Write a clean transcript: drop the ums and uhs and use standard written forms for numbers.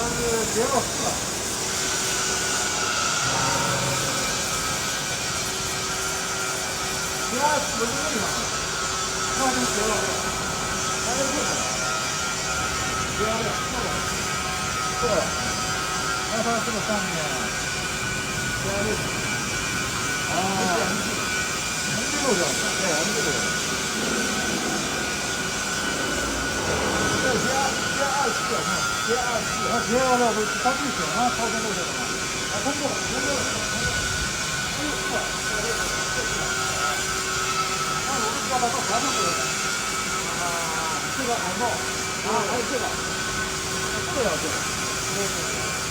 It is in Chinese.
是别到4了。别到4的这个地方，那就别到这，还有这个，别到这，对，那它这个上面，别到这个，啊，M6的，对 M6的。再加24，加24，那加了不它最小吗？超声路线的吗？啊，通过了，通过了，哎呦呵，那我们叫它到环上去了。啊，这个海报，啊，还有这个，这个要这个，对。